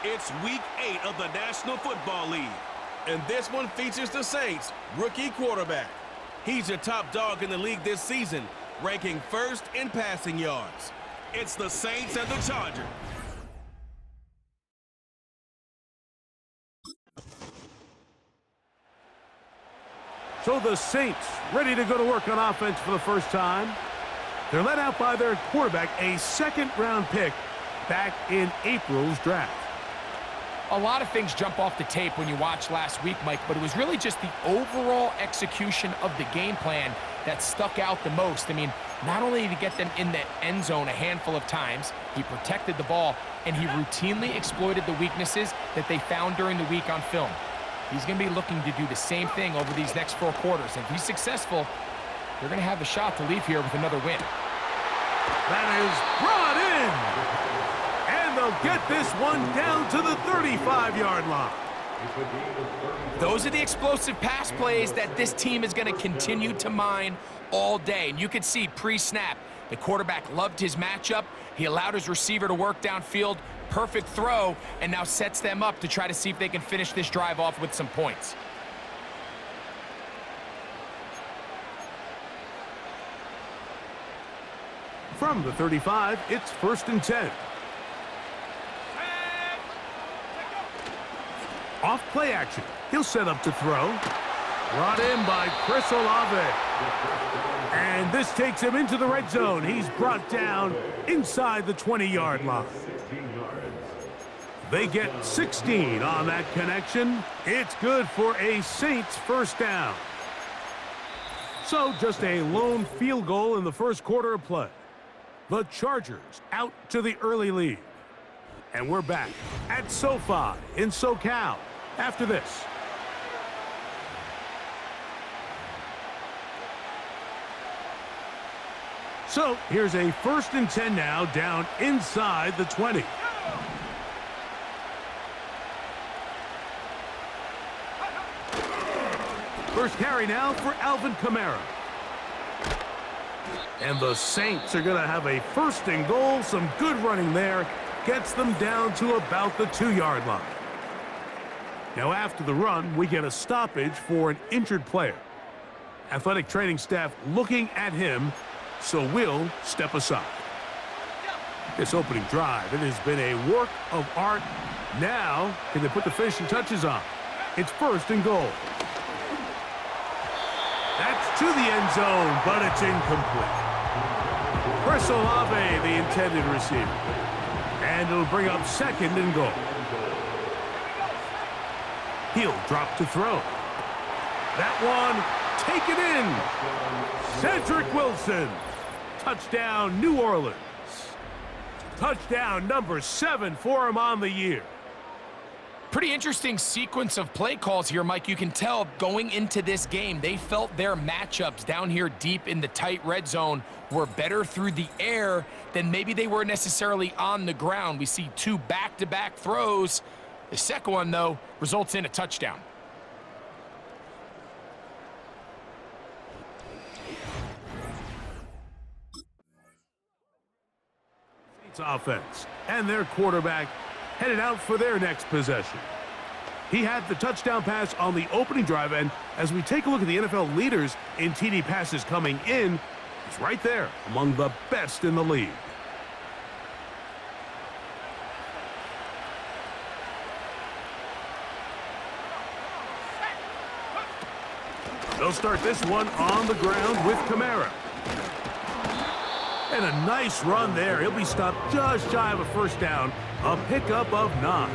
It's Week 8 of the National Football League, and this one features the Saints' rookie quarterback. He's your top dog in the league this season, ranking first in passing yards. It's the Saints and the Chargers. So the Saints ready to go to work on offense for the first time. They're led out by their quarterback, a second-round pick back in April's draft. A lot of things jump off the tape when you watch last week, Mike, but it was really just the overall execution of the game plan that stuck out the most. I mean, not only did he get them in the end zone a handful of times, he protected the ball, and he routinely exploited the weaknesses that they found during the week on film. He's going to be looking to do the same thing over these next 4 quarters. If he's successful, they're going to have a shot to leave here with another win. That is brought in. And they'll get this one down to the 35-yard line. Those are the explosive pass plays that this team is going to continue to mine all day. And you can see pre-snap, the quarterback loved his matchup. He allowed his receiver to work downfield. Perfect throw, and now sets them up to try to see if they can finish this drive off with some points. From the 35, it's 1st and 10. Off play action. He'll set up to throw. Brought in by Chris Olave. And this takes him into the red zone. He's brought down inside the 20-yard line. They get 16 on that connection. It's good for a Saints first down. So just a lone field goal in the first quarter of play. The Chargers out to the early lead. And we're back at SoFi in SoCal after this. So here's a 1st and 10 now down inside the 20. First carry now for Alvin Kamara. And the Saints are going to have a 1st and goal. Some good running there. Gets them down to about the 2-yard line. Now after the run, we get a stoppage for an injured player. Athletic training staff looking at him, so we'll step aside. This opening drive, it has been a work of art. Now, can they put the finishing touches on? It's 1st and goal. That's to the end zone, but it's incomplete. Chris Olave, the intended receiver. And it'll bring up 2nd and goal. He'll drop to throw. That one, taken in. Cedric Wilson. Touchdown, New Orleans. Touchdown number 7 for him on the year. Pretty interesting sequence of play calls here, Mike. You can tell going into this game, they felt their matchups down here deep in the tight red zone were better through the air than maybe they were necessarily on the ground. We see 2 back-to-back throws. The second one, though, results in a touchdown. Offense and their quarterback headed out for their next possession. He had the touchdown pass on the opening drive, and as we take a look at the NFL leaders in TD passes coming in, he's right there among the best in the league. They'll start this one on the ground with Kamara. And a nice run there. He'll be stopped just shy of a 1st down. A pickup of 9.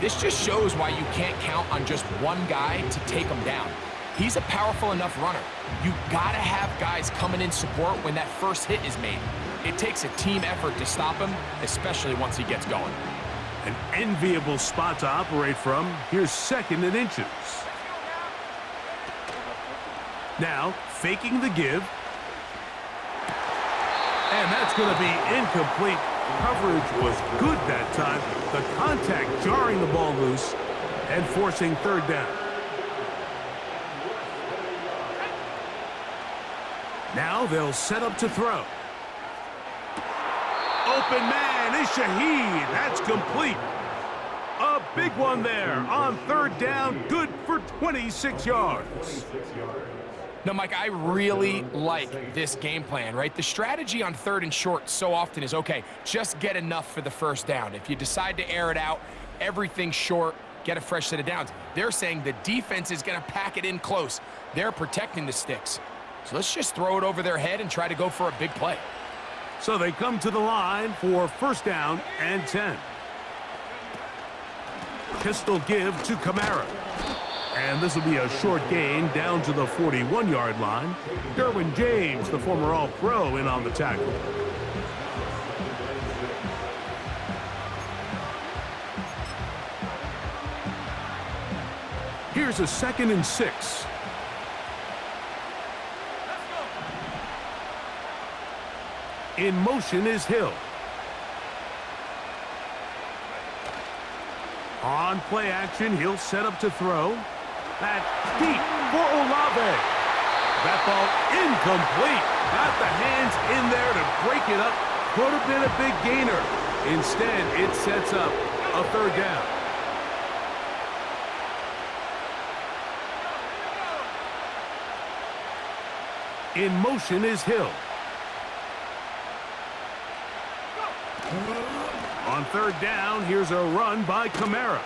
This just shows why you can't count on just one guy to take him down. He's a powerful enough runner. You gotta have guys coming in support when that first hit is made. It takes a team effort to stop him, especially once he gets going. An enviable spot to operate from. Here's 2nd and inches. Now, faking the give. And that's going to be incomplete. Coverage was good that time. The contact jarring the ball loose and forcing 3rd down. Now they'll set up to throw. Open man is Shaheed. That's complete. A big one there on third down. Good for 26 yards. No, Mike, I really like this game plan, right? The strategy on third and short so often is, okay, just get enough for the first down. If you decide to air it out, everything's short, get a fresh set of downs. They're saying the defense is going to pack it in close. They're protecting the sticks. So let's just throw it over their head and try to go for a big play. So they come to the line for first down and 10. Pistol give to Kamara. And this will be a short gain down to the 41-yard line. Derwin James, the former All-Pro, in on the tackle. Here's a 2nd and 6. In motion is Hill. On play action, he'll set up to throw. That's deep for Olave. That ball incomplete. Got the hands in there to break it up. Could have been a big gainer. Instead, it sets up a third down. In motion is Hill. On third down, here's a run by Kamara.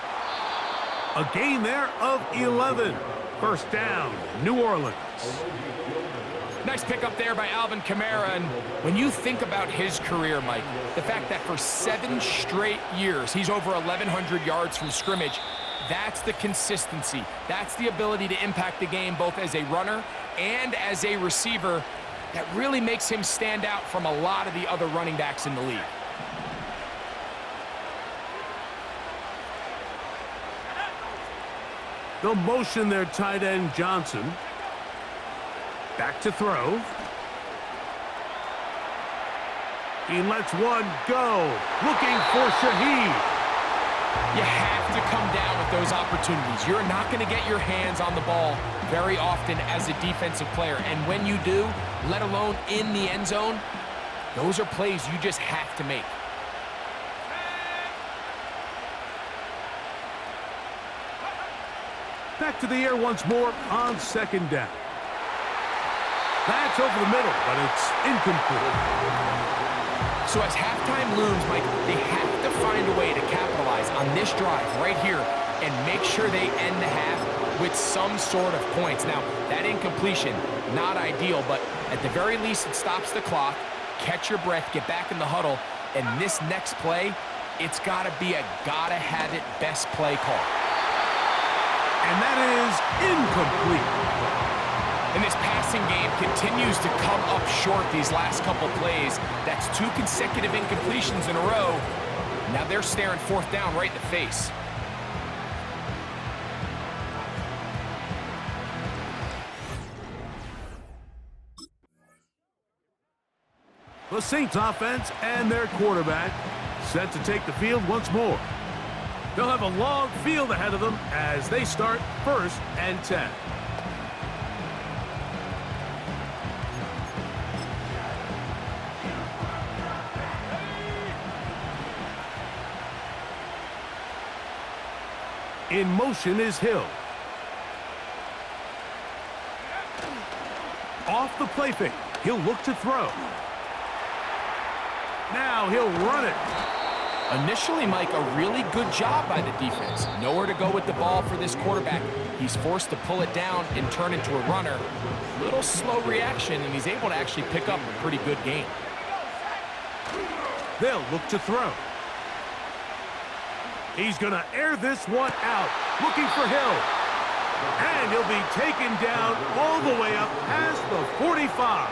A gain there of 11. First down, New Orleans. Nice pickup there by Alvin Kamara. And when you think about his career, Mike, the fact that for 7 straight years he's over 1,100 yards from scrimmage, that's the consistency. That's the ability to impact the game both as a runner and as a receiver that really makes him stand out from a lot of the other running backs in the league. They'll motion their tight end Johnson. Back to throw. He lets one go. Looking for Shaheed. You have to come down with those opportunities. You're not going to get your hands on the ball very often as a defensive player. And when you do, let alone in the end zone, those are plays you just have to make. Back to the air once more on second down. That's over the middle, but it's incomplete. So as halftime looms, Mike, they have to find a way to capitalize on this drive right here and make sure they end the half with some sort of points. Now, that incompletion, not ideal, but at the very least it stops the clock. Catch your breath, get back in the huddle, and this next play, it's got to be a gotta-have-it best play call. And that is incomplete. And this passing game continues to come up short these last couple plays. That's 2 consecutive incompletions in a row. Now they're staring fourth down right in the face. The Saints offense and their quarterback set to take the field once more. They'll have a long field ahead of them as they start first and 10. In motion is Hill. Off the play fake, he'll look to throw. Now he'll run it. Initially, Mike, a really good job by the defense. Nowhere to go with the ball for this quarterback. He's forced to pull it down and turn into a runner. Little slow reaction, and he's able to actually pick up a pretty good gain. They'll look to throw. He's going to air this one out, looking for Hill. And he'll be taken down all the way up past the 45.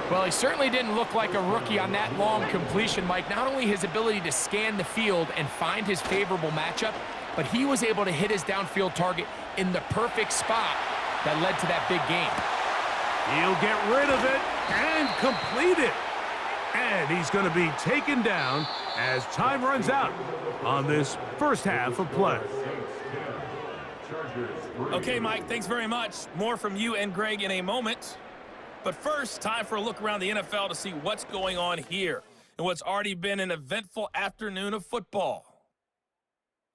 Well, he certainly didn't look like a rookie on that long completion, Mike. Not only his ability to scan the field and find his favorable matchup, but he was able to hit his downfield target in the perfect spot that led to that big gain. He'll get rid of it and complete it. And he's going to be taken down as time runs out on this first half of play. Okay, Mike, thanks very much. More from you and Greg in a moment. But first, time for a look around the NFL to see what's going on here. in what's already been an eventful afternoon of football.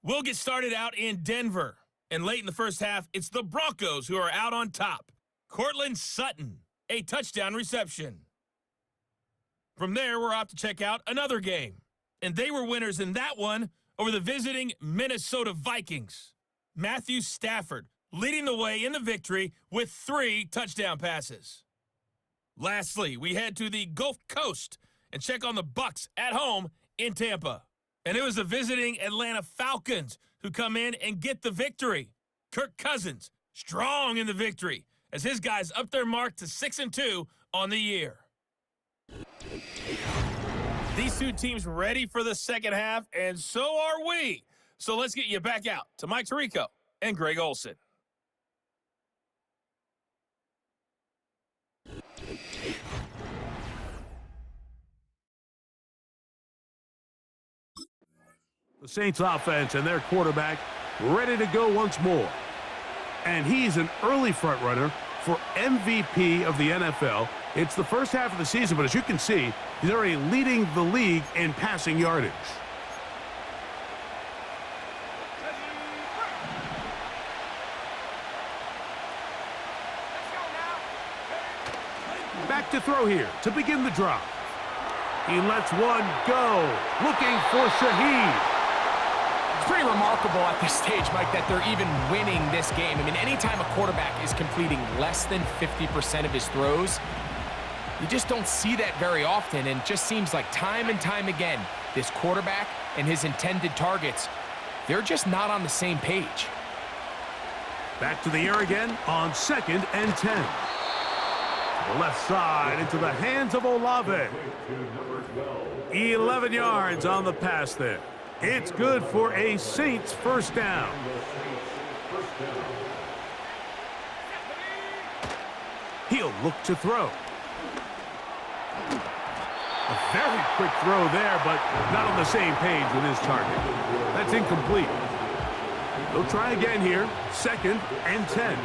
We'll get started out in Denver. And late in the first half, it's the Broncos who are out on top. Cortland Sutton, a touchdown reception. From there, we're off to check out another game. And they were winners in that one over the visiting Minnesota Vikings. Matthew Stafford leading the way in the victory with 3 touchdown passes. Lastly, we head to the Gulf Coast and check on the Bucs at home in Tampa. And it was the visiting Atlanta Falcons who come in and get the victory. Kirk Cousins strong in the victory as his guys up their mark to 6-2 on the year. These two teams ready for the second half, and so are we. So let's get you back out to Mike Tirico and Greg Olson. The Saints offense and their quarterback ready to go once more. And he's an early front runner for MVP of the NFL. It's the first half of the season, but as you can see, he's already leading the league in passing yardage. Back to throw here to begin the drive. He lets one go, looking for Shaheed. It's pretty remarkable at this stage, Mike, that they're even winning this game. I mean, anytime a quarterback is completing less than 50% of his throws, you just don't see that very often, and it just seems like time and time again, this quarterback and his intended targets, they're just not on the same page. Back to the air again on 2nd and 10. The left side into the hands of Olave. 11 yards on the pass there. It's good for a Saints first down. He'll look to throw. A very quick throw there, but not on the same page with his target. That's incomplete. They'll try again here. 2nd and 10.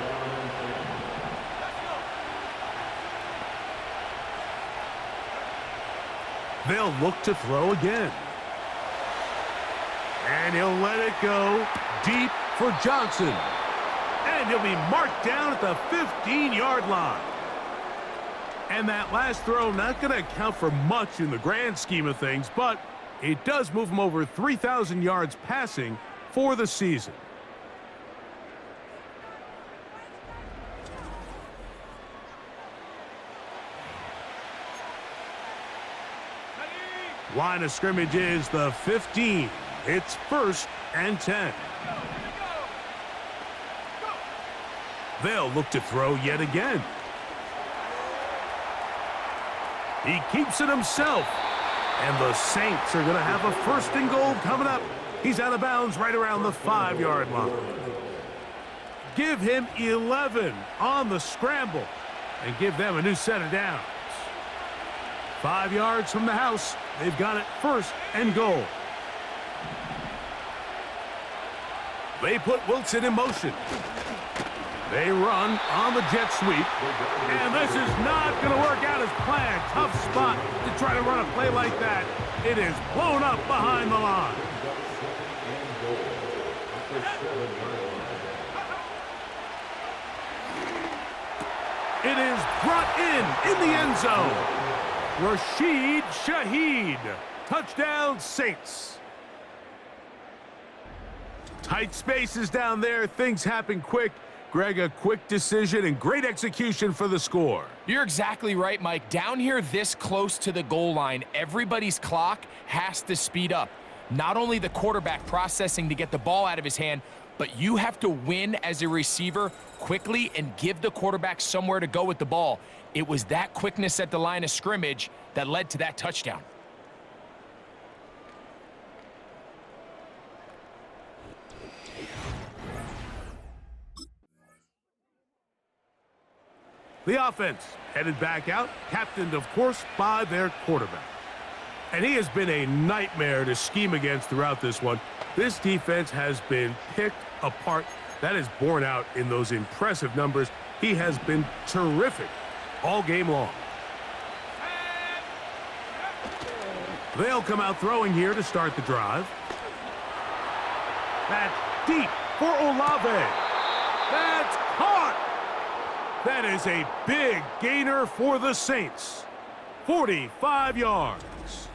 They'll look to throw again. And he'll let it go deep for Johnson. And he'll be marked down at the 15-yard line. And that last throw not going to count for much in the grand scheme of things, but it does move him over 3,000 yards passing for the season. Line of scrimmage is the 15. It's 1st and 10. They'll look to throw yet again. He keeps it himself. And the Saints are going to have a 1st and goal coming up. He's out of bounds right around the 5-yard line. Give him 11 on the scramble and give them a new set of downs. 5 yards from the house. They've got it 1st and goal. They put Wilson in motion. They run on the jet sweep. And this is not going to work out as planned. Tough spot to try to run a play like that. It is blown up behind the line. It is brought in the end zone. Rashid Shaheed. Touchdown, Saints. Tight spaces down there. Things happen quick. Greg, a quick decision and great execution for the score. You're exactly right, Mike. Down here this close to the goal line, everybody's clock has to speed up. Not only the quarterback processing to get the ball out of his hand, but you have to win as a receiver quickly and give the quarterback somewhere to go with the ball. It was that quickness at the line of scrimmage that led to that touchdown. The offense headed back out, captained, of course, by their quarterback. And he has been a nightmare to scheme against throughout this one. This defense has been picked apart. That is borne out in those impressive numbers. He has been terrific all game long. They'll come out throwing here to start the drive. That's deep for Olave. That's caught. That is a big gainer for the Saints. 45 yards.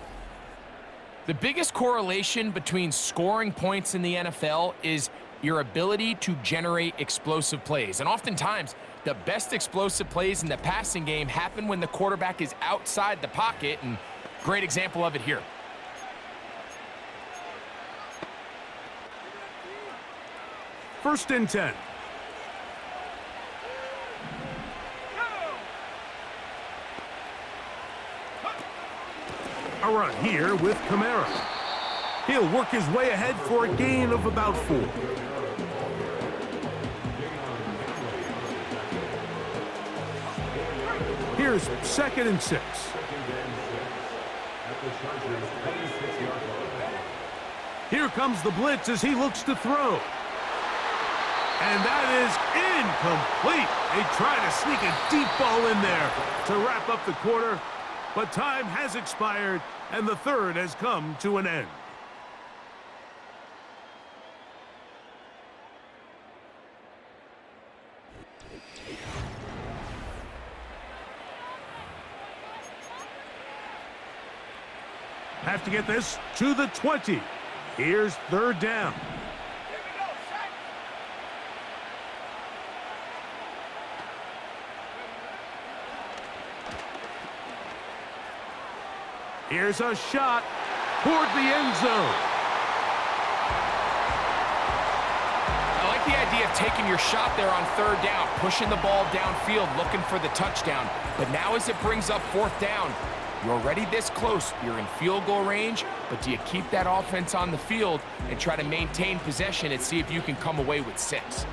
The biggest correlation between scoring points in the NFL is your ability to generate explosive plays. And oftentimes, the best explosive plays in the passing game happen when the quarterback is outside the pocket, and great example of it here. First and 10. A run here with Kamara. He'll work his way ahead for a gain of about 4. Here's 2nd and 6. Here comes the blitz as he looks to throw. And that is incomplete. They try to sneak a deep ball in there to wrap up the quarter, but time has expired and the third has come to an end. Have to get this to the 20. Here's 3rd down. Here's a shot toward the end zone. I like the idea of taking your shot there on 3rd down, pushing the ball downfield, looking for the touchdown. But now as it brings up 4th down, you're already this close. You're in field goal range, but do you keep that offense on the field and try to maintain possession and see if you can come away with 6?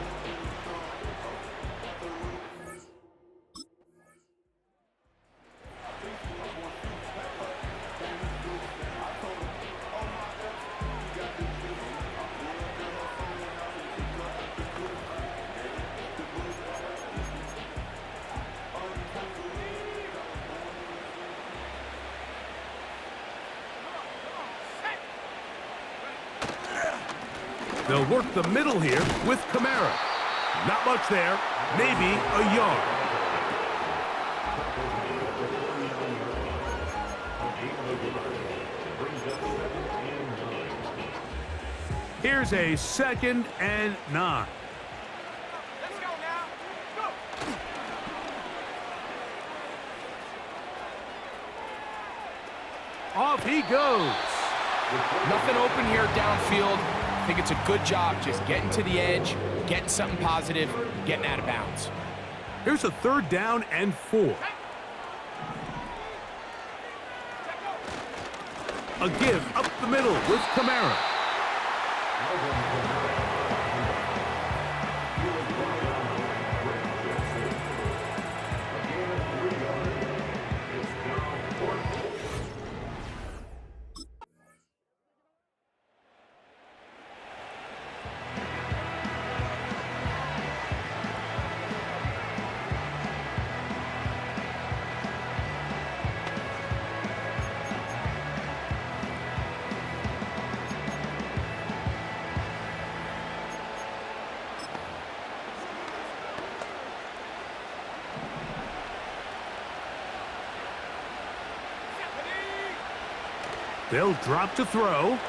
They'll work the middle here with Kamara. Not much there, maybe a yard. Here's a 2nd and 9. Let's go now. Go. Off he goes. Nothing open here downfield. I think it's a good job just getting to the edge, getting something positive, getting out of bounds. Here's a 3rd down and 4. A give up the middle with Kamara. They'll drop to throw.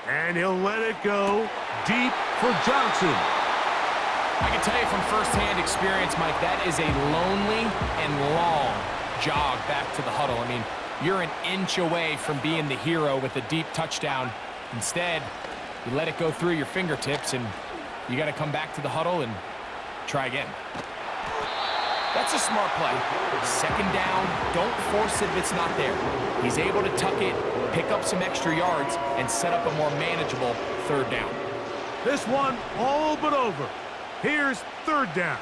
And he'll let it go deep for Johnson. I can tell you from firsthand experience, Mike, that is a lonely and long jog back to the huddle. I mean, you're an inch away from being the hero with a deep touchdown. Instead, you let it go through your fingertips, and you got to come back to the huddle and try again. That's a smart play. 2nd down, don't force it if it's not there. He's able to tuck it, pick up some extra yards, and set up a more manageable 3rd down. This one all but over. Here's 3rd down.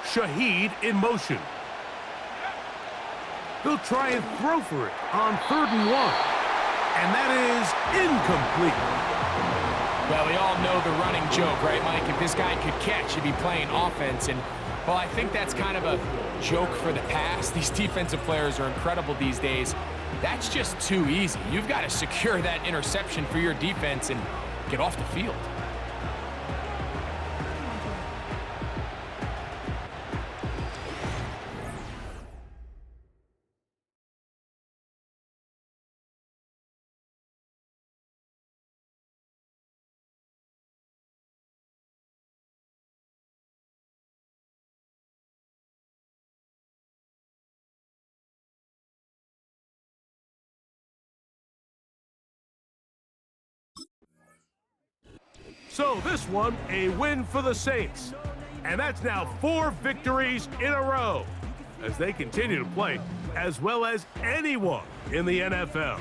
Shaheed in motion. They'll try and throw for it on 3rd and 1. And that is incomplete. Well, we all know the running joke, right, Mike? If this guy could catch, he'd be playing offense. And, well, I think that's kind of a joke for the past. These defensive players are incredible these days. That's just too easy. You've got to secure that interception for your defense and get off the field. So this one, a win for the Saints. And that's now 4 victories in a row as they continue to play as well as anyone in the NFL.